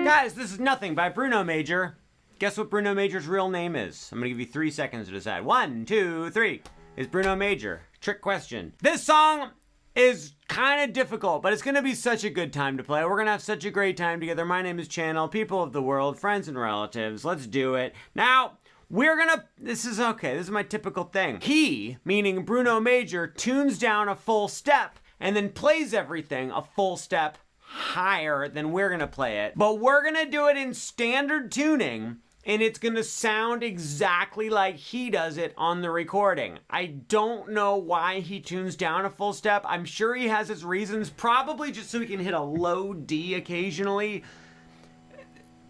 Guys, this is Nothing by Bruno Major. Guess what Bruno Major's real name is? I'm gonna give you 3 seconds to decide. 1, 2, 3. Is Bruno Major? Trick question. This song is kind of difficult, but it's gonna be such a good time to play. We're gonna have such a great time together. My name is Channel, people of the world, friends and relatives. Let's do it. Now, this is my typical thing. He, meaning Bruno Major, tunes down a full step and then plays everything a full step higher than we're gonna play it. But we're gonna do it in standard tuning, and it's gonna sound exactly like he does it on the recording. I don't know why he tunes down a full step. I'm sure he has his reasons, probably just so he can hit a low D occasionally.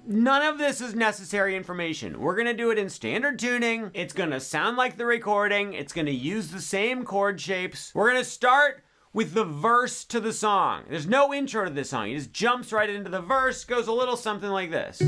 None of this is necessary information. We're gonna do it in standard tuning. It's gonna sound like the recording. It's gonna use the same chord shapes. We're gonna start with the verse to the song. There's no intro to this song. He just jumps right into the verse, goes a little something like this.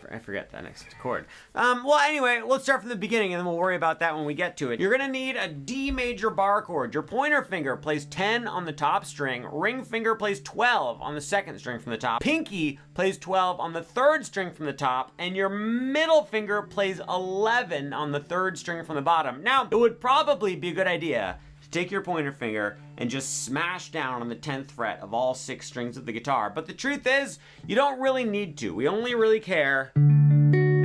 I forget that next chord. Well, anyway, let's start from the beginning and then we'll worry about that when we get to it. You're gonna need a D major bar chord. Your pointer finger plays 10 on the top string, ring finger plays 12 on the second string from the top, pinky plays 12 on the third string from the top, and your middle finger plays 11 on the third string from the bottom. Now, it would probably be a good idea to take your pointer finger and just smash down on the 10th fret of all 6 strings of the guitar. But the truth is, you don't really need to. We only really care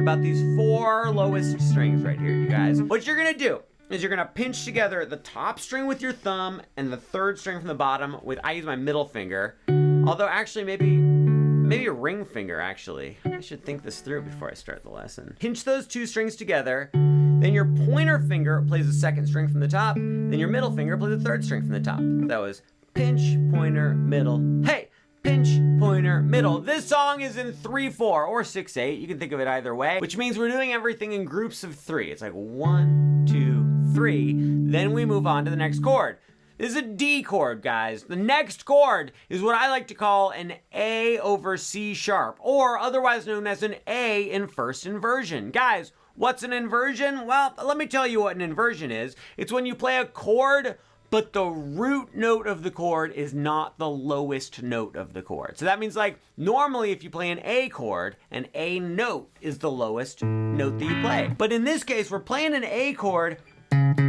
about these 4 lowest strings right here, you guys. What you're gonna do is you're gonna pinch together the top string with your thumb and the third string from the bottom with, I use my middle finger. Although actually maybe a ring finger actually. I should think this through before I start the lesson. Pinch those 2 strings together. Then your pointer finger plays the second string from the top. Then your middle finger plays the third string from the top. That was pinch, pointer, middle. Hey, pinch, pointer, middle. This song is in 3/4 or 6/8. You can think of it either way, which means we're doing everything in groups of 3. It's like 1, 2, 3. Then we move on to the next chord. This is a D chord, guys. The next chord is what I like to call an A over C sharp, or otherwise known as an A in first inversion. Guys, what's an inversion? Well, let me tell you what an inversion is. It's when you play a chord, but the root note of the chord is not the lowest note of the chord. So that means, like, normally if you play an A chord, an A note is the lowest note that you play. But in this case, we're playing an A chord,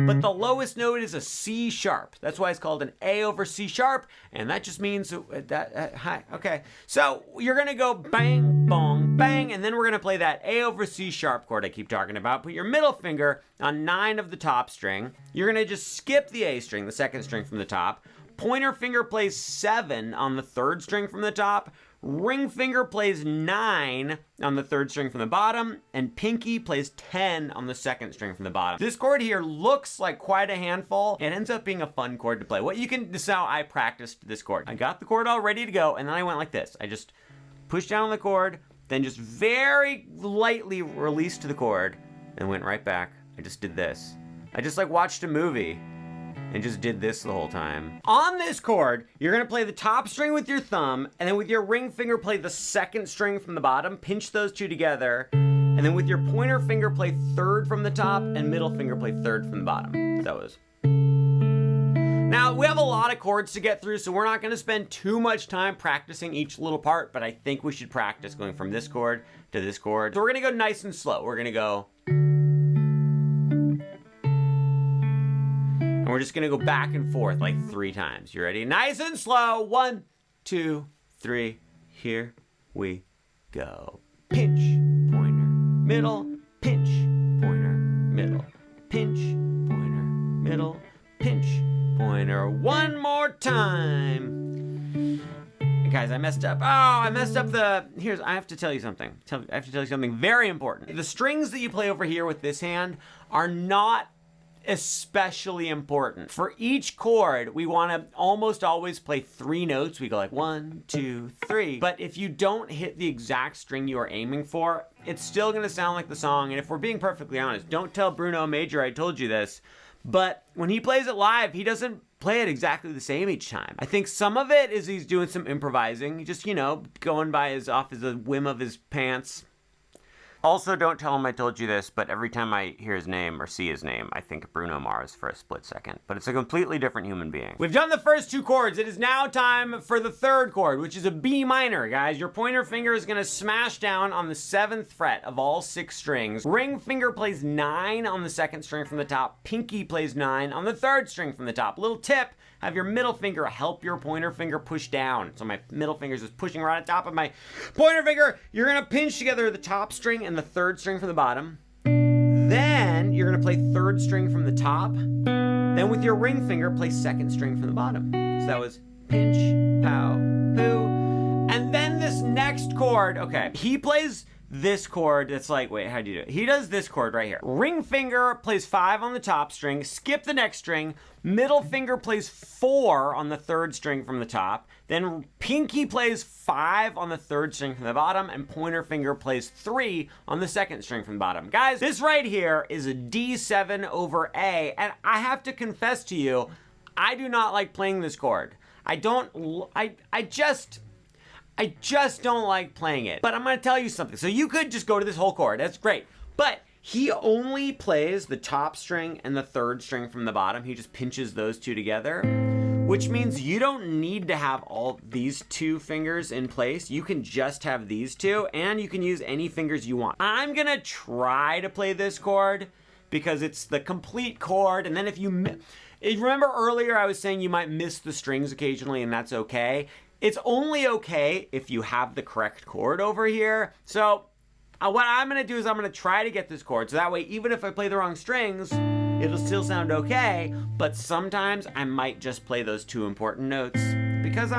but the lowest note is a C sharp. That's why it's called an A over C sharp, and that just means hi, okay. So you're gonna go bang, bong, bang, and then we're gonna play that A over C sharp chord I keep talking about. Put your middle finger on 9 of the top string. You're gonna just skip the A string, the second string from the top. Pointer finger plays 7 on the third string from the top. Ring finger plays 9 on the third string from the bottom, and pinky plays 10 on the second string from the bottom. This chord here looks like quite a handful. It ends up being a fun chord to play. This is how I practiced this chord. I got the chord all ready to go, and then I went like this. I just pushed down on the chord, then just very lightly released the chord, and went right back. I just did this. I just like watched a movie and just did this the whole time. On this chord, you're gonna play the top string with your thumb, and then with your ring finger play the second string from the bottom, pinch those 2 together, and then with your pointer finger play third from the top, and middle finger play third from the bottom. That was. Now, we have a lot of chords to get through, so we're not gonna spend too much time practicing each little part, but I think we should practice going from this chord to this chord. So we're gonna go nice and slow. We're gonna go. And we're just gonna go back and forth like 3 times. You ready? Nice and slow. 1, 2, 3. Here we go. Pinch, pointer, middle, pinch, pointer, middle, pinch, pointer, middle, pinch, pointer. One more time. Guys, I messed up. Oh, I messed up I have to tell you something. I have to tell you something very important. The strings that you play over here with this hand are not especially important. For each chord, we want to almost always play 3 notes. We go like 1, 2, 3. But if you don't hit the exact string you are aiming for, it's still going to sound like the song. And if we're being perfectly honest, don't tell Bruno Major I told you this, but when he plays it live, he doesn't play it exactly the same each time. I think some of it is he's doing some improvising, just, going by off the whim of his pants. Also, don't tell him I told you this, but every time I hear his name or see his name, I think of Bruno Mars for a split second. But it's a completely different human being. We've done the first 2 chords. It is now time for the 3rd chord, which is a B minor, guys. Your pointer finger is gonna smash down on the 7th fret of all 6 strings. Ring finger plays 9 on the 2nd string from the top. Pinky plays 9 on the 3rd string from the top. Little tip, have your middle finger help your pointer finger push down. So my middle finger is just pushing right on top of my pointer finger. You're gonna pinch together the top string and the 3rd string from the bottom. Then you're gonna play 3rd string from the top. Then with your ring finger, play 2nd string from the bottom. So that was pinch, pow, poo. And then this next chord, okay, he plays this chord that's like, wait, how do you do it? He does this chord right here. Ring finger plays 5 on the top string, skip the next string, middle finger plays 4 on the 3rd string from the top, then pinky plays 5 on the 3rd string from the bottom, and pointer finger plays 3 on the 2nd string from the bottom. Guys, this right here is a D7 over A, and I have to confess to you, I do not like playing this chord. I just don't like playing it. But I'm gonna tell you something. So you could just go to this whole chord, that's great. But he only plays the top string and the 3rd string from the bottom. He just pinches those 2 together, which means you don't need to have all these 2 fingers in place. You can just have these 2, and you can use any fingers you want. I'm gonna try to play this chord because it's the complete chord, and then if you remember earlier I was saying you might miss the strings occasionally, and that's okay. It's only okay if you have the correct chord over here. So what I'm gonna do is I'm gonna try to get this chord. So that way, even if I play the wrong strings, it'll still sound okay. But sometimes I might just play those 2 important notes because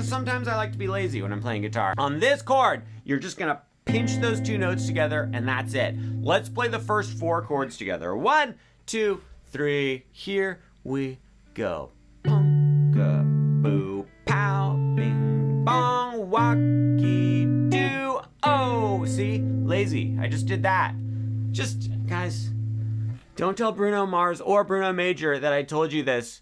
sometimes I like to be lazy when I'm playing guitar. On this chord, you're just gonna pinch those 2 notes together and that's it. Let's play the first 4 chords together. 1, 2, 3, here we go. Punka, boo, pow, bing, bong, wacky, do, oh, see? Lazy, I just did that. Just, guys, don't tell Bruno Mars or Bruno Major that I told you this,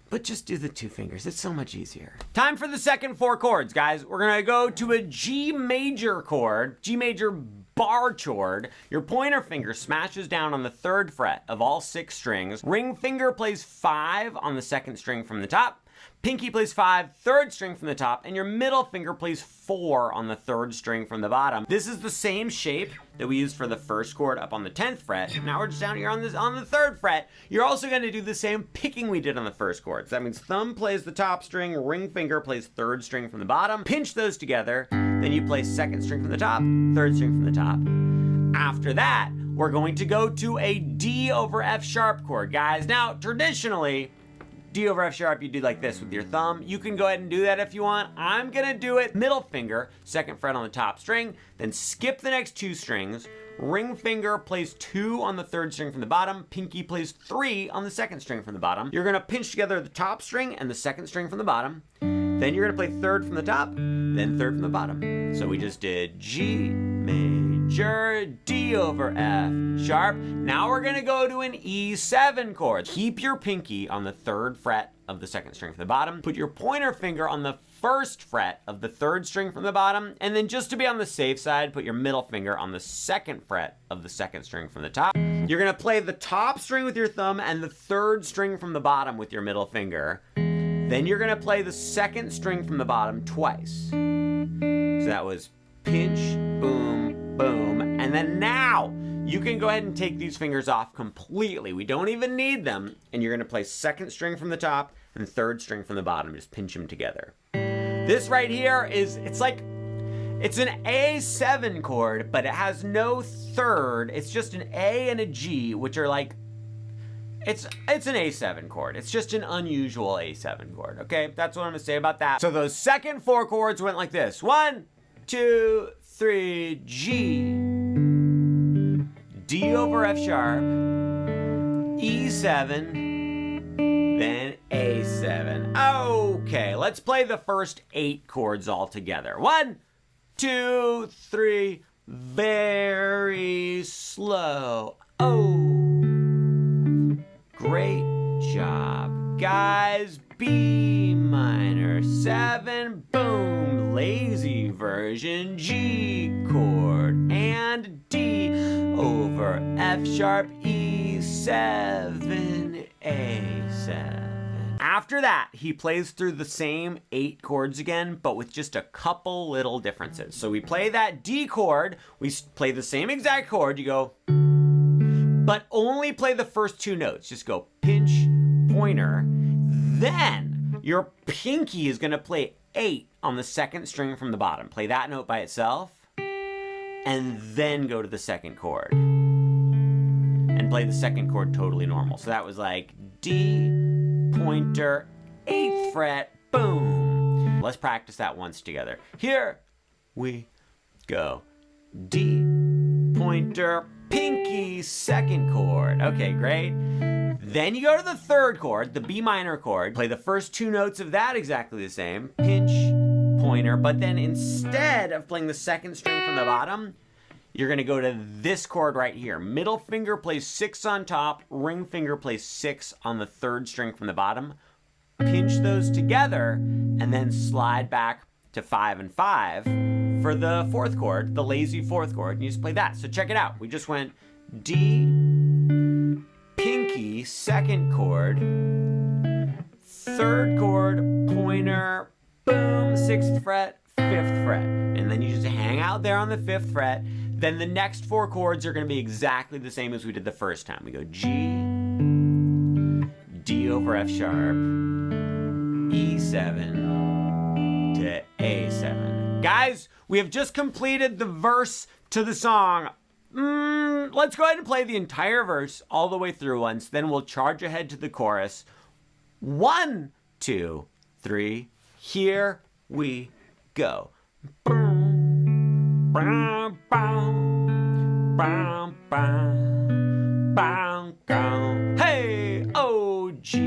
but just do the 2 fingers. It's so much easier. Time for the second 4 chords, guys. We're gonna go to a G major chord, G major bar chord. Your pointer finger smashes down on the 3rd fret of all 6 strings. Ring finger plays 5 on the 2nd string from the top. Pinky plays 5, 3rd string from the top, and your middle finger plays 4 on the 3rd string from the bottom. This is the same shape that we used for the first chord up on the 10th fret. Now we're just down here on the 3rd fret. You're also going to do the same picking we did on the first chord. So that means thumb plays the top string, ring finger plays 3rd string from the bottom. Pinch those together, then you play 2nd string from the top, 3rd string from the top. After that, we're going to go to a D over F sharp chord, guys. Now, traditionally, D over F sharp, you do like this with your thumb. You can go ahead and do that if you want. I'm gonna do it middle finger, 2nd fret on the top string, then skip the next 2 strings. Ring finger plays 2 on the 3rd string from the bottom. Pinky plays 3 on the 2nd string from the bottom. You're gonna pinch together the top string and the 2nd string from the bottom. Then you're gonna play 3rd from the top, then 3rd from the bottom. So we just did G major, D over F sharp. Now we're gonna go to an E7 chord. Keep your pinky on the 3rd fret of the 2nd string from the bottom. Put your pointer finger on the 1st fret of the 3rd string from the bottom. And then just to be on the safe side, put your middle finger on the 2nd fret of the 2nd string from the top. You're gonna play the top string with your thumb and the 3rd string from the bottom with your middle finger. Then you're gonna play the 2nd string from the bottom twice. So that was pinch, boom, boom. And then now you can go ahead and take these fingers off completely. We don't even need them. And you're gonna play 2nd string from the top and 3rd string from the bottom. Just pinch them together. This right here is, it's an A7 chord, but it has no 3rd. It's just an A and a G, which are like, it's an A7 chord. It's just an unusual A7 chord, okay? That's what I'm gonna say about that. So those second 4 chords went like this. 1, 2, 3, G, D over F sharp, E7, then A7. Okay, let's play the first 8 chords all together. 1, 2, 3, very slow. Oh. Great job, guys. B minor 7, boom, lazy version, G chord, F sharp, E7, A7. After that, he plays through the same 8 chords again, but with just a couple little differences. So we play that D chord, we play the same exact chord, you go, but only play the first 2 notes. Just go pinch, pointer. Then your pinky is gonna play 8 on the 2nd string from the bottom. Play that note by itself, and then go to the 2nd chord. And play the 2nd chord totally normal. So that was like D, pointer, 8th fret, boom. Let's practice that once together. Here we go. D, pointer, pinky, 2nd chord. Okay, great. Then you go to the 3rd chord, the B minor chord. Play the first 2 notes of that exactly the same. Pinch, pointer, but then instead of playing the 2nd string from the bottom, you're gonna go to this chord right here. Middle finger plays 6 on top, ring finger plays 6 on the 3rd string from the bottom. Pinch those together, and then slide back to 5 and 5 for the 4th chord, the lazy 4th chord, and you just play that. So check it out. We just went D, pinky, 2nd chord, 3rd chord, pointer, boom, 6th fret, 5th fret. And then you just hang out there on the 5th fret. Then the next 4 chords are going to be exactly the same as we did the first time. We go G, D over F sharp, E7 to A7. Guys, we have just completed the verse to the song. Let's go ahead and play the entire verse all the way through once. Then we'll charge ahead to the chorus. 1, 2, 3. Here we go. Hey, O, G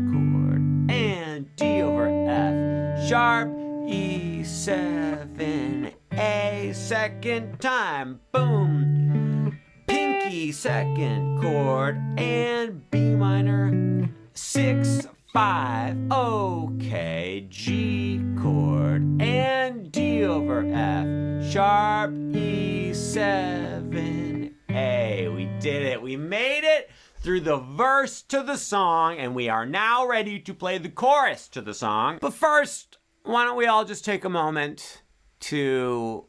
chord, and D over F, sharp, E7, A, 2nd time, boom, pinky, 2nd chord, and B minor, 6, 5, okay, G chord, and D over F, sharp, E7, A. We did it. We made it through the verse to the song, and we are now ready to play the chorus to the song. But first, why don't we all just take a moment to,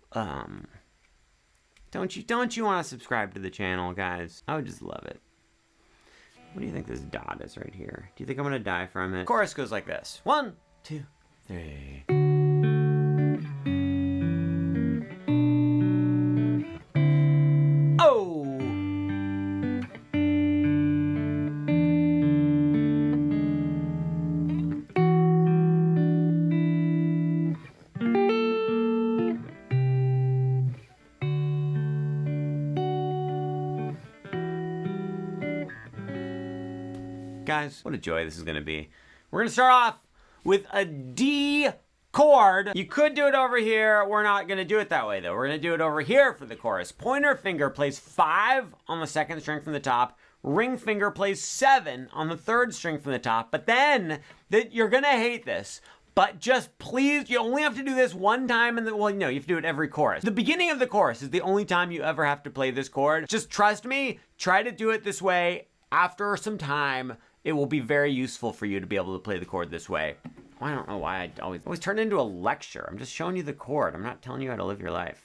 don't you want to subscribe to the channel, guys? I would just love it. What do you think this dot is right here? Do you think I'm gonna die from it? Chorus goes like this. 1, 2, 3. Oh! Guys, what a joy this is going to be. We're going to start off with a D chord. You could do it over here. We're not going to do it that way, though. We're going to do it over here for the chorus. Pointer finger plays 5 on the 2nd string from the top. Ring finger plays 7 on the 3rd string from the top. But then, you're going to hate this. But just please, you only have to do this one time, and well, no, you have to do it every chorus. The beginning of the chorus is the only time you ever have to play this chord. Just trust me, try to do it this way. After some time, it will be very useful for you to be able to play the chord this way. Well, I don't know why I always turn it into a lecture. I'm just showing you the chord. I'm not telling you how to live your life.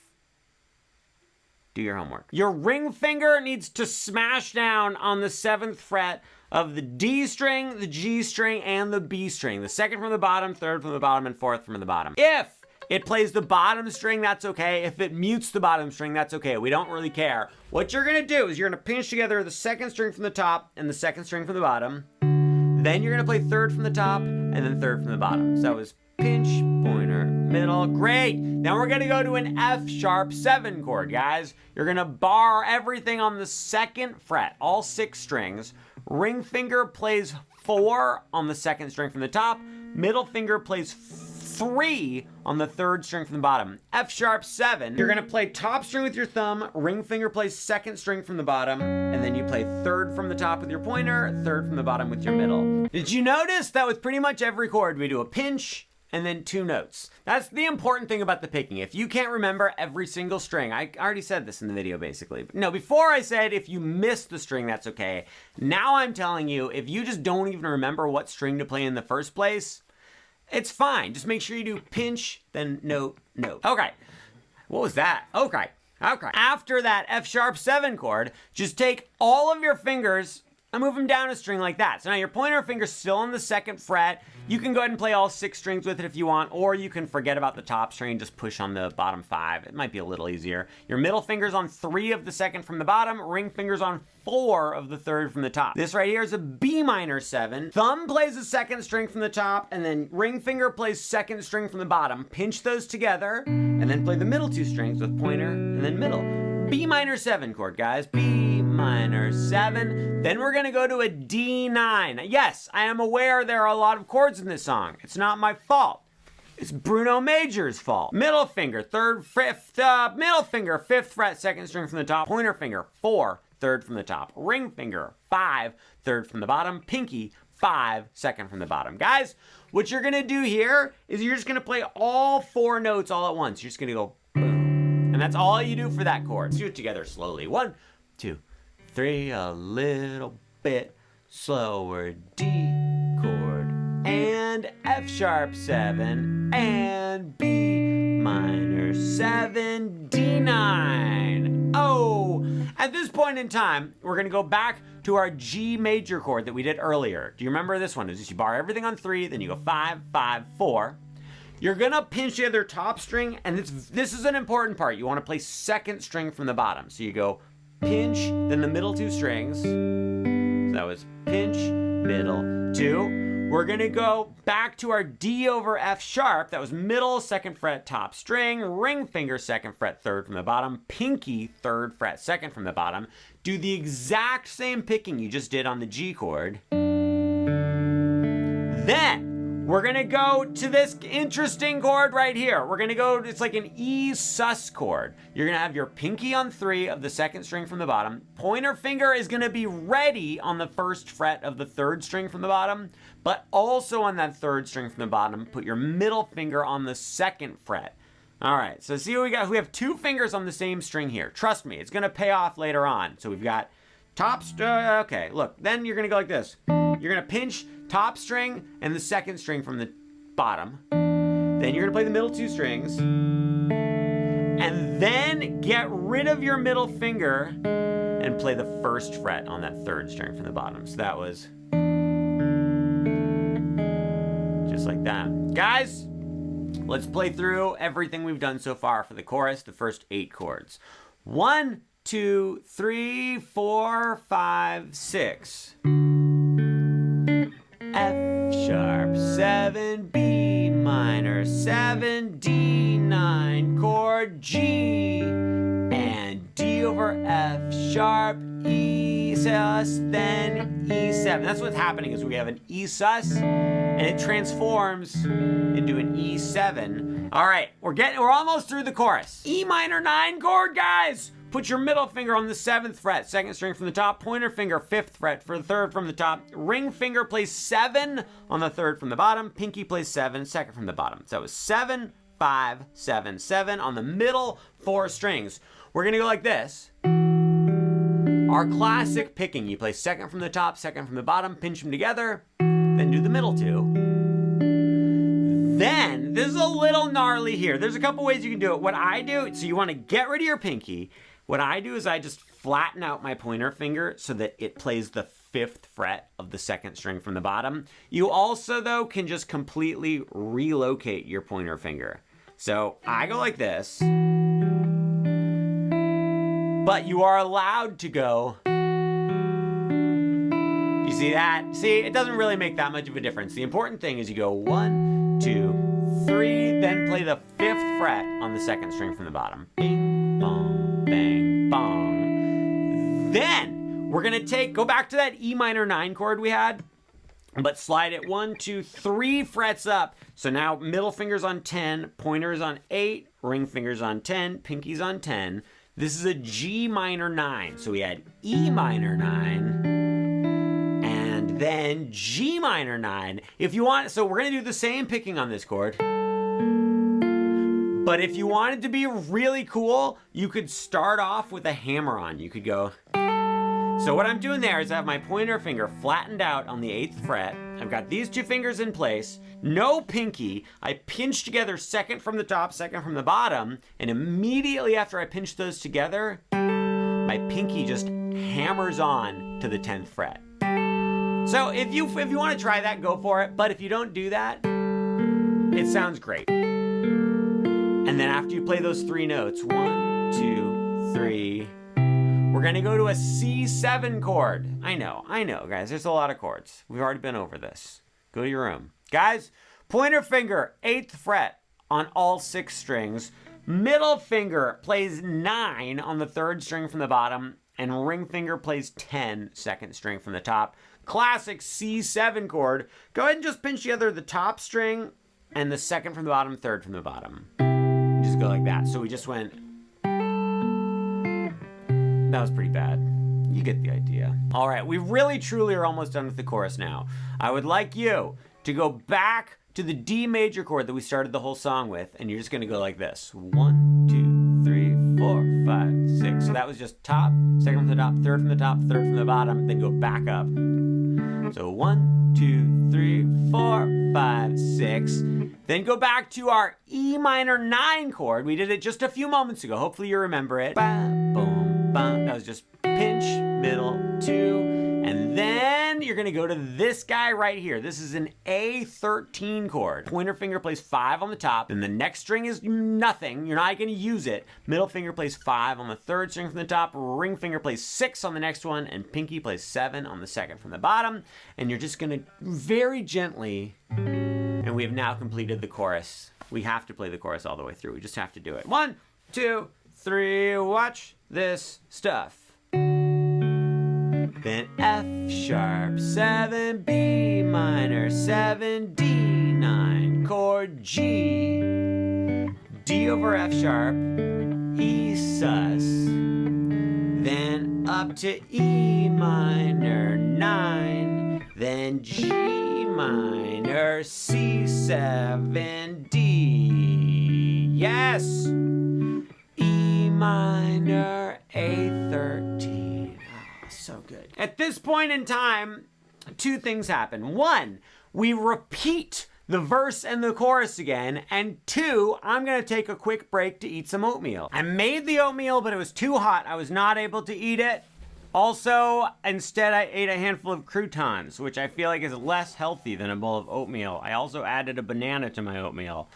Do your homework. Your ring finger needs to smash down on the 7th fret of the D string, the G string, and the B string. The 2nd from the bottom, 3rd from the bottom, and 4th from the bottom. If it plays the bottom string, that's okay. If it mutes the bottom string, that's okay. We don't really care. What you're gonna do is you're gonna pinch together the 2nd string from the top and the 2nd string from the bottom. Then you're gonna play 3rd from the top and then 3rd from the bottom. So that was pinch, pointer, middle, great. Now we're gonna go to an F sharp 7 chord, guys. You're gonna bar everything on the 2nd fret, all 6 strings. Ring finger plays 4 on the 2nd string from the top. Middle finger plays 3 on the 3rd string from the bottom. F sharp 7. You're gonna play top string with your thumb, ring finger plays 2nd string from the bottom, and then you play 3rd from the top with your pointer, 3rd from the bottom with your middle. Did you notice that with pretty much every chord we do a pinch, and then 2 notes. That's the important thing about the picking. If you can't remember every single string, I already said this in the video basically. No, before I said if you missed the string, that's okay. Now I'm telling you, if you just don't even remember what string to play in the first place, it's fine. Just make sure you do pinch, then note, note. Okay, what was that? Okay. After that F#7 chord, just take all of your fingers and move them down a string like that. So now your pointer finger's still on the 2nd fret. You can go ahead and play all 6 strings with it if you want, or you can forget about the top string, just push on the bottom 5. It might be a little easier. Your middle finger's on 3 of the 2nd from the bottom, ring finger's on 4 of the 3rd from the top. This right here is a B minor 7. Thumb plays the 2nd string from the top, and then ring finger plays 2nd string from the bottom. Pinch those together, and then play the middle 2 strings with pointer and then middle. B minor 7 chord, guys. B minor 7. Then we're gonna go to a D9. Yes, I am aware there are a lot of chords in this song. It's not my fault. It's Bruno Major's fault. Middle finger, 3rd, 5th, middle finger, 5th fret, 2nd string from the top. Pointer finger, 4, 3rd from the top. Ring finger, 5, 3rd from the bottom. Pinky, 5, 2nd from the bottom. Guys, what you're gonna do here is you're just gonna play all 4 notes all at once. You're just gonna go boom. And that's all you do for that chord. Let's do it together slowly. 1, 2, 3, a little bit slower. D chord and F#7 and B minor 7, D9. Oh, at this point in time, we're gonna go back to our G major chord that we did earlier. Do you remember this one? Is just you bar everything on 3, then you go 5, 5, 4. You're gonna pinch the other top string, and this is an important part. You wanna play 2nd string from the bottom. So you go pinch, then the middle 2 strings. So that was pinch, middle, 2. We're gonna go back to our D over F#. That was middle, 2nd fret, top string, ring finger, 2nd fret, 3rd from the bottom, pinky, 3rd fret, 2nd from the bottom. Do the exact same picking you just did on the G chord. Then, we're gonna go to this interesting chord right here. We're gonna go, it's like an E sus chord. You're gonna have your pinky on 3 of the 2nd string from the bottom. Pointer finger is gonna be ready on the 1st fret of the 3rd string from the bottom, but also on that 3rd string from the bottom, put your middle finger on the 2nd fret. All right, so see what we got? We have 2 fingers on the same string here. Trust me, it's gonna pay off later on. So we've got okay, look, then you're gonna go like this. You're gonna pinch top string and the 2nd string from the bottom. Then you're gonna play the middle 2 strings. And then get rid of your middle finger and play the 1st fret on that 3rd string from the bottom. So that was just like that. Guys, let's play through everything we've done so far for the chorus, the first 8 chords. 1, 2, 3, 4, 5, 6. F#7, B minor 7, D9 chord, G, and D over F#, E sus, then E7. That's what's happening is we have an E sus, and it transforms into an E7. All right, we're almost through the chorus. E minor 9 chord, guys. Put your middle finger on the 7th fret, 2nd string from the top, pointer finger 5th fret for the 3rd from the top, ring finger plays 7 on the 3rd from the bottom, pinky plays 7, 2nd from the bottom. So it was 7, 5, 7, 7 on the middle 4 strings. We're gonna go like this. Our classic picking, you play 2nd from the top, 2nd from the bottom, pinch them together, then do the middle 2. Then, this is a little gnarly here. There's a couple ways you can do it. What I do, so you wanna get rid of your pinky. What I do is I just flatten out my pointer finger so that it plays the 5th fret of the 2nd string from the bottom. You also, though, can just completely relocate your pointer finger. So I go like this, but you are allowed to go. You see that? See, it doesn't really make that much of a difference. The important thing is you go 1, 2, 3, then play the 5th fret on the 2nd string from the bottom. Bing, bong, bang, bong. Then we're gonna go back to that E minor 9 chord we had, but slide it 1, 2, 3 frets up. So now middle finger's on 10, pointer's on 8, ring finger's on 10, pinky's on 10. This is a G minor 9. So we had E minor 9 and and then G minor 9. If you want, so we're gonna do the same picking on this chord. But if you wanted to be really cool, you could start off with a hammer on. You could go. So what I'm doing there is I have my pointer finger flattened out on the 8th fret. I've got these 2 fingers in place, no pinky. I pinch together 2nd from the top, 2nd from the bottom, and immediately after I pinch those together, my pinky just hammers on to the 10th fret. So if you want to try that, go for it. But if you don't do that, it sounds great. And then after you play those 3 notes, 1, 2, 3, we're gonna go to a C7 chord. I know, guys, there's a lot of chords. We've already been over this. Go to your room. Guys, pointer finger, 8th fret on all 6 strings. Middle finger plays 9 on the 3rd string from the bottom, and ring finger plays 10, 2nd string from the top. Classic C7 chord. Go ahead and just pinch together the top string and the 2nd from the bottom, 3rd from the bottom. Just go like that. So we just went. That was pretty bad. You get the idea. All right, we really truly are almost done with the chorus now. I would like you to go back to the D major chord that we started the whole song with, and you're just gonna go like this. 1, 2, 3, 4, 5, 6. So that was just top, 2nd from the top, 3rd from the top, 3rd from the bottom, then go back up. So 1, 2, 3, 4, 5, 6. Then go back to our E minor 9 chord. We did it just a few moments ago. Hopefully you remember it. Ba, boom. That was just pinch, middle, 2, and then you're gonna go to this guy right here. This is an A13 chord. Pointer finger plays 5 on the top, then the next string is nothing. You're not gonna use it. Middle finger plays 5 on the 3rd string from the top, ring finger plays 6 on the next one, and pinky plays 7 on the 2nd from the bottom. And you're just gonna very gently, and we have now completed the chorus. We have to play the chorus all the way through. We just have to do it. 1, 2, 3, watch this stuff. Then F sharp, 7, B minor, 7, D, 9, chord G, D over F sharp, E sus, then up to E minor, 9, then G minor, C7, D, yes! Minor A13. Oh, so good. At this point in time, 2 things happen. 1, we repeat the verse and the chorus again, and 2, I'm gonna take a quick break to eat some oatmeal. I made the oatmeal, but it was too hot. I was not able to eat it. Also, instead I ate a handful of croutons, which I feel like is less healthy than a bowl of oatmeal. I also added a banana to my oatmeal.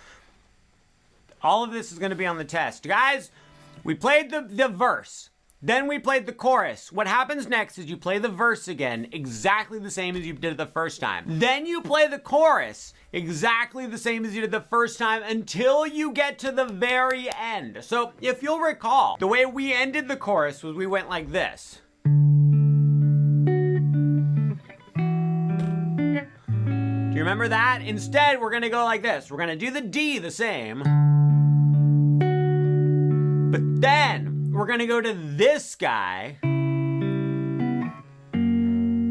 All of this is gonna be on the test. Guys, we played the verse, then we played the chorus. What happens next is you play the verse again, exactly the same as you did the first time. Then you play the chorus, exactly the same as you did the first time, until you get to the very end. So if you'll recall, the way we ended the chorus was we went like this. Do you remember that? Instead, we're gonna go like this. We're gonna do the D the same. But then we're gonna go to this guy.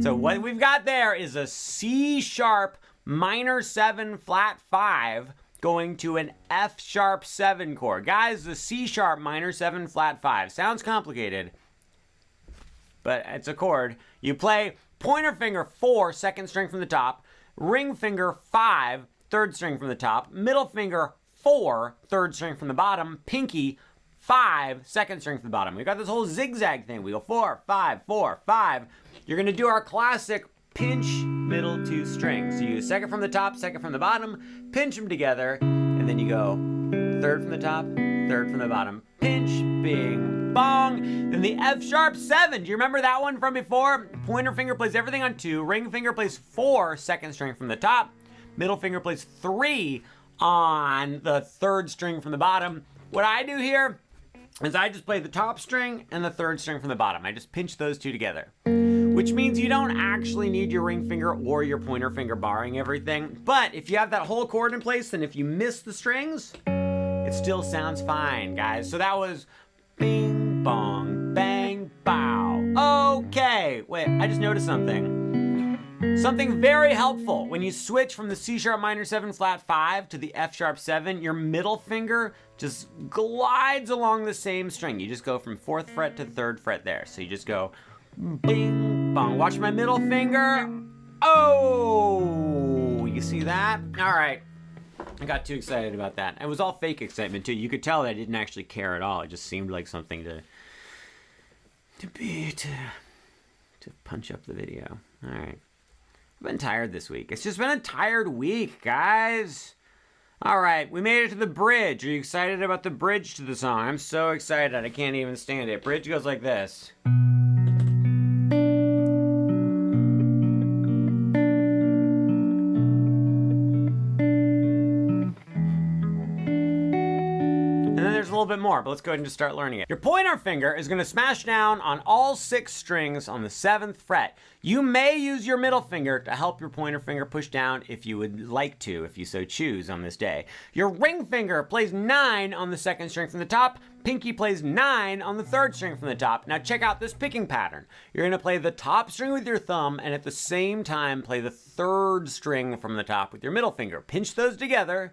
So what we've got there is a C sharp minor 7 flat 5 going to an F sharp 7 chord. Guys, the C sharp minor 7 flat 5. Sounds complicated, but it's a chord. You play pointer finger 4, 2nd string from the top, ring finger 5, 3rd string from the top, middle finger 4, 3rd string from the bottom, pinky 5, 2nd string from the bottom. We've got this whole zigzag thing. We go 4, 5, 4, 5. You're gonna do our classic pinch middle 2 strings. So you use 2nd from the top, 2nd from the bottom, pinch them together, and then you go 3rd from the top, 3rd from the bottom, pinch, bing, bong. Then the F sharp 7. Do you remember that one from before? Pointer finger plays everything on 2, ring finger plays 4, 2nd string from the top, middle finger plays 3 on the 3rd string from the bottom. What I do here is I just play the top string and the 3rd string from the bottom. I just pinch those 2 together, which means you don't actually need your ring finger or your pointer finger barring everything. But if you have that whole chord in place, then if you miss the strings, it still sounds fine, guys. So that was bing, bong, bang, bow. Okay, wait, I just noticed something. Something very helpful, when you switch from the C sharp minor 7 flat 5 to the F sharp 7, your middle finger just glides along the same string. You just go from 4th fret to 3rd fret there. So you just go bing, bong. Watch my middle finger. Oh, you see that? All right. I got too excited about that. It was all fake excitement too. You could tell that I didn't actually care at all. It just seemed like something to punch up the video. All right. I've been tired this week. It's just been a tired week, guys. All right, we made it to the bridge. Are you excited about the bridge to the song? I'm so excited. I can't even stand it. Bridge goes like this. A little bit more, but let's go ahead and just start learning it. Your pointer finger is going to smash down on all 6 strings on the 7th fret. You may use your middle finger to help your pointer finger push down if you would like to, if you so choose on this day. Your ring finger plays 9 on the 2nd string from the top. Pinky plays 9 on the 3rd string from the top. Now check out this picking pattern. You're going to play the top string with your thumb and at the same time play the 3rd string from the top with your middle finger. Pinch those together.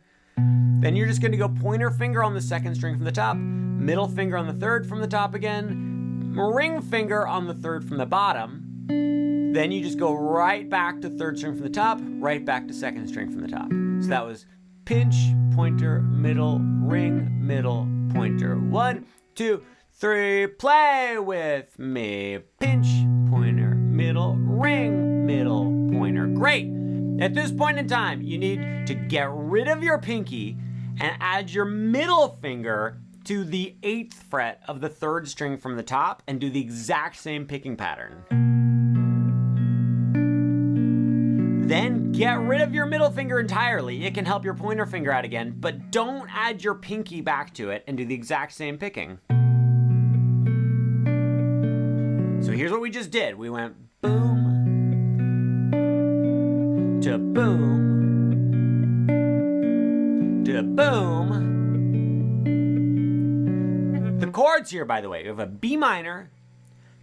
Then you're just going to go pointer finger on the 2nd string from the top, middle finger on the 3rd from the top again, ring finger on the 3rd from the bottom. Then you just go right back to 3rd string from the top, right back to 2nd string from the top. So that was pinch, pointer, middle, ring, middle, pointer. 1, 2, 3, play with me. Pinch, pointer, middle, ring, middle, pointer. Great. At this point in time, you need to get rid of your pinky and add your middle finger to the 8th fret of the 3rd string from the top and do the exact same picking pattern. Then get rid of your middle finger entirely. It can help your pointer finger out again, but don't add your pinky back to it and do the exact same picking. So here's what we just did. We went boom, to boom, to boom. The chords here, by the way, we have a B minor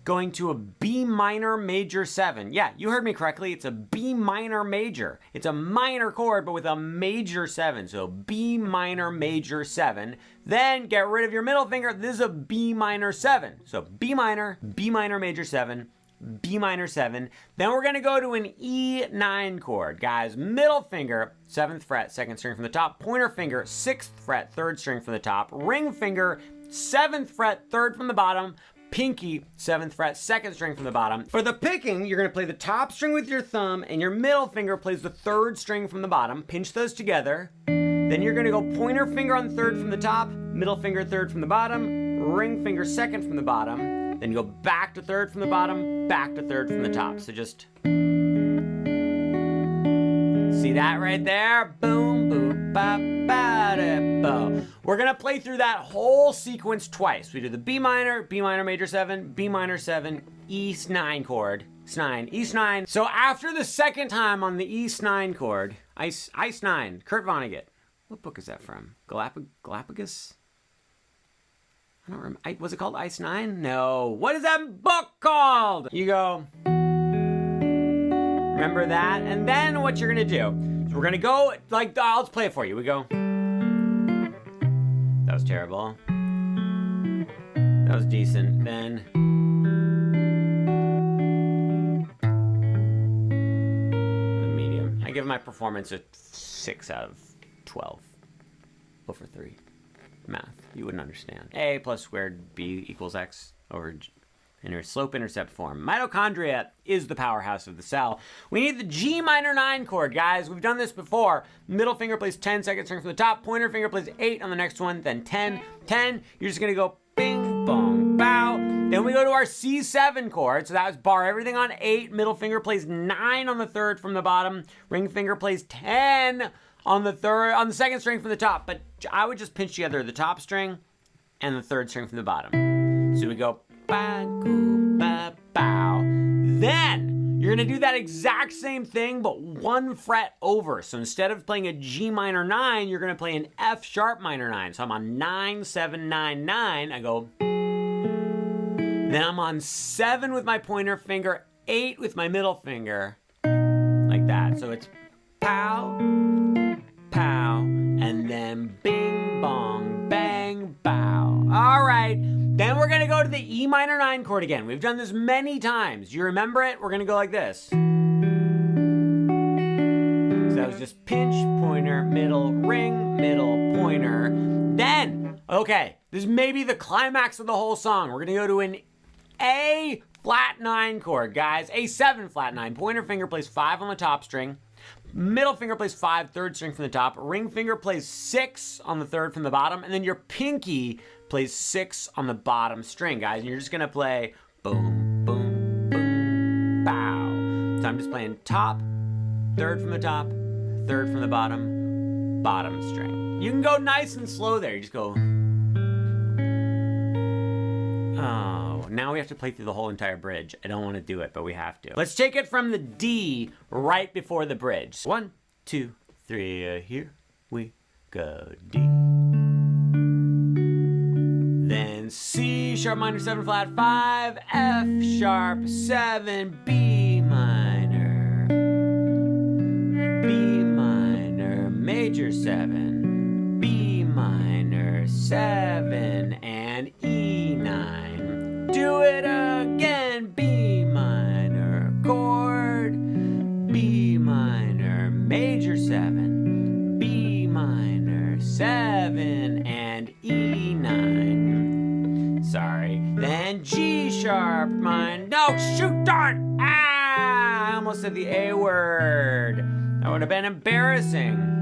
going to a B minor major 7. Yeah, you heard me correctly. It's a B minor major. It's a minor chord, but with a major 7. So B minor major 7. Then get rid of your middle finger. This is a B minor 7. So B minor major 7. B minor 7. Then we're going to go to an E9 chord. Guys, middle finger, 7th fret, 2nd string from the top. Pointer finger, 6th fret, 3rd string from the top. Ring finger, 7th fret, 3rd from the bottom. Pinky, 7th fret, 2nd string from the bottom. For the picking, you're going to play the top string with your thumb, and your middle finger plays the 3rd string from the bottom. Pinch those together. Then you're going to go pointer finger on 3rd from the top, middle finger 3rd from the bottom, ring finger 2nd from the bottom. Then you go back to 3rd from the bottom, back to 3rd from the top. So just see that right there? Boom, boom, ba, ba, da, bo. We're gonna play through that whole sequence twice. We do the B minor major 7, B minor 7, E9 chord, E9, E9. So after the second time on the E9 chord, Ice 9, Kurt Vonnegut. What book is that from? Galapagos? I don't remember. Was it called Ice 9? No. What is that book called? You go. Remember that? And then what you're going to do is we're going to go, like, I'll just play it for you. We go. That was terrible. That was decent. Then. Medium. I give my performance a 6 out of 12 over 3. Math. You wouldn't understand. A plus squared B equals X over slope-intercept form. Mitochondria is the powerhouse of the cell. We need the G minor 9 chord, guys. We've done this before. Middle finger plays 10, 2nd string from the top. Pointer finger plays 8 on the next one, then 10, 10. You're just going to go bing, bong, bow. Then we go to our C7 chord. So that was bar everything on 8. Middle finger plays 9 on the 3rd from the bottom. Ring finger plays 10 on the 2nd string from the top, but I would just pinch together the top string and the 3rd string from the bottom. So we go ba, goo, ba, bow. Then you're gonna do that exact same thing, but 1 fret over. So instead of playing a G minor 9, you're gonna play an F sharp minor 9. So I'm on 9, 7, 9, 9. I go. Then I'm on 7 with my pointer finger, 8 with my middle finger. like that. So it's pow, pow, and then bing, bong, bang, bow. All right, then we're gonna go to the E minor 9 chord again. We've done this many times. You remember it? We're gonna go like this. So that was just pinch, pointer, middle, ring, middle, pointer. Then, okay, this is maybe the climax of the whole song. We're gonna go to an A flat 9 chord, guys. A7 flat 9. Pointer finger plays 5 on the top string. Middle finger plays 5, third string from the top. Ring finger plays 6 on the third from the bottom. And then your pinky plays 6 on the bottom string, guys. And you're just gonna play boom, boom, boom, bow. So I'm just playing top, third from the top, third from the bottom, bottom string. You can go nice and slow there. You just go. Oh, now we have to play through the whole entire bridge. I don't want to do it, but we have to. Let's take it from the D right before the bridge. 1, 2, 3, here we go. D. Then C sharp minor 7 flat 5, F sharp 7, B minor, B minor, major 7, B minor 7, and E9. Do it again, B minor chord, B minor, major 7, B minor 7, and E9. Sorry. Then G sharp minor, no, shoot, darn! Ah, I almost said the A word. That would have been embarrassing.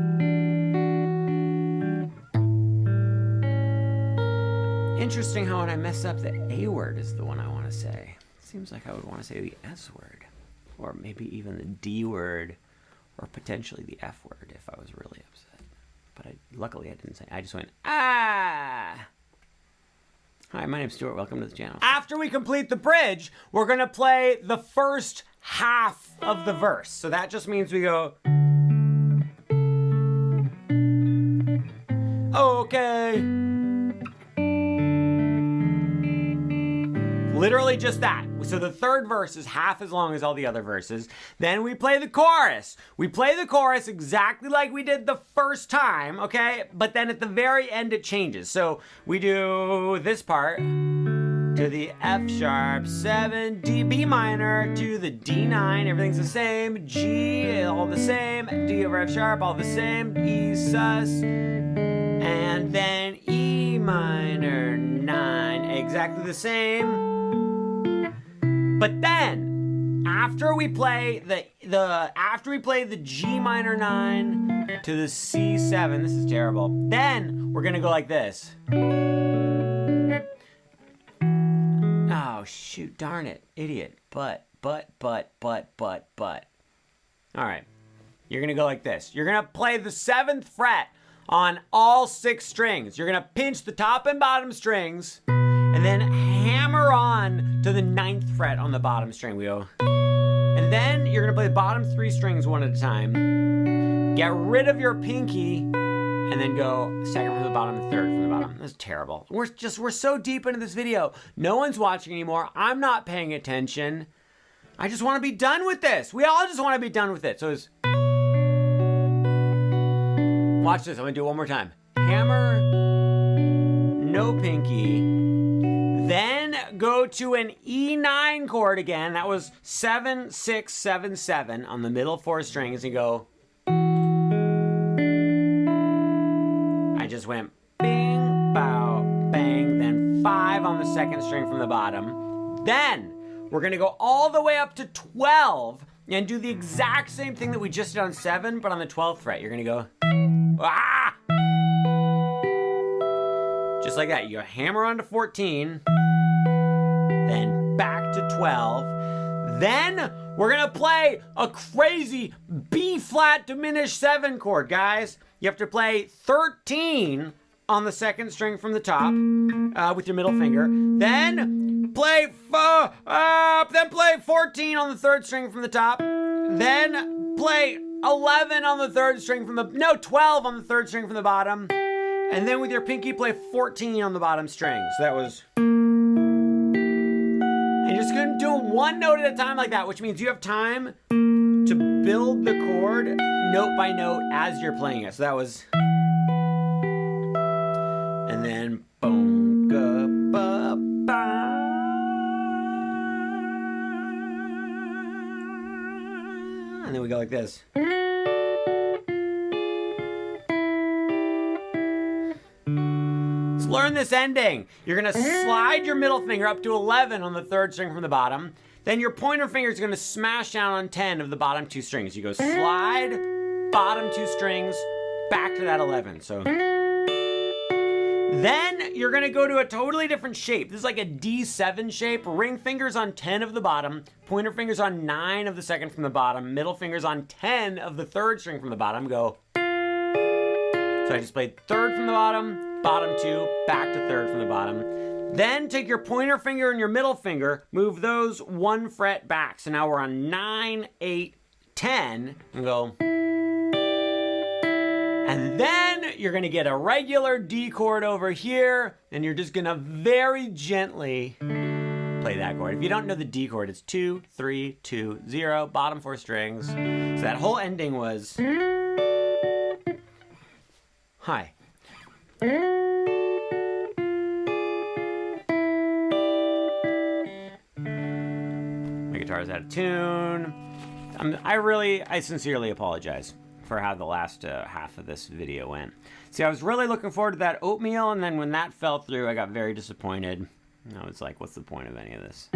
Interesting how when I mess up, the A word is the one I want to say. Seems like I would want to say the S word, or maybe even the D word, or potentially the F word if I was really upset. But luckily I didn't say. I just went, ah! Hi, my name's Stuart. Welcome to the channel. After we complete the bridge, we're going to play the first half of the verse. So that just means we go, okay. Literally just that. So the third verse is half as long as all the other verses. Then we play the chorus. We play the chorus exactly like we did the first time, okay? But then at the very end it changes. So we do this part to the F sharp 7, D, B minor to the D9, everything's the same, G, all the same, D over F sharp, all the same, E sus, and then E minor 9, exactly the same. But then, after we play the G minor 9 to the C7, this is terrible. Then we're gonna go like this. Oh shoot, darn it, idiot. But. All right, you're gonna go like this. You're gonna play the 7th fret on all 6 strings. You're gonna pinch the top and bottom strings, and then hammer on to the 9th fret on the bottom string. We go, and then you're gonna play the bottom 3 strings one at a time. Get rid of your pinky, and then go 2nd from the bottom, 3rd from the bottom. That's terrible. We're so deep into this video. No one's watching anymore. I'm not paying attention. I just want to be done with this. We all just want to be done with it. So it's, watch this. I'm gonna do it one more time. Hammer, no pinky. Then go to an E9 chord again. That was 7, 6, 7, 7 on the middle 4 strings. And go. I just went bing, bow, bang, then 5 on the 2nd string from the bottom. Then we're gonna go all the way up to 12 and do the exact same thing that we just did on 7, but on the 12th fret. You're gonna go, ah! Just like that. You hammer onto 14, then back to 12. Then we're gonna play a crazy B flat diminished 7 chord, guys. You have to play 13 on the 2nd string from the top with your middle finger. Then play 14 on the 3rd string from the top. Then play 11 on the 3rd string from the, no, 12 on the 3rd string from the bottom. And then with your pinky, play 14 on the bottom string. So that was, and you're just gonna do them one note at a time like that, which means you have time to build the chord note by note as you're playing it. So that was, and then boom, ga, ba, ba. And then we go like this. Let's learn this ending. You're gonna slide your middle finger up to 11 on the 3rd string from the bottom. Then your pointer finger is gonna smash down on 10 of the bottom 2 strings. You go slide, bottom 2 strings, back to that 11. So then you're gonna go to a totally different shape. This is like a D7 shape. Ring fingers on 10 of the bottom, pointer fingers on 9 of the 2nd from the bottom, middle fingers on 10 of the 3rd string from the bottom. Go. So I just played 3rd from the bottom, bottom 2, back to 3rd from the bottom. Then take your pointer finger and your middle finger, move those 1 fret back. So now we're on 9, 8, 10, and go. And then you're gonna get a regular D chord over here, and you're just gonna very gently play that chord. If you don't know the D chord, it's 2, 3, 2, 0, bottom 4 strings. So that whole ending was, hi. My guitar's out of tune. I sincerely apologize for how the last half of this video went. See, I was really looking forward to that Oatmeal, and then when that fell through, I got very disappointed. I was like, what's the point of any of this?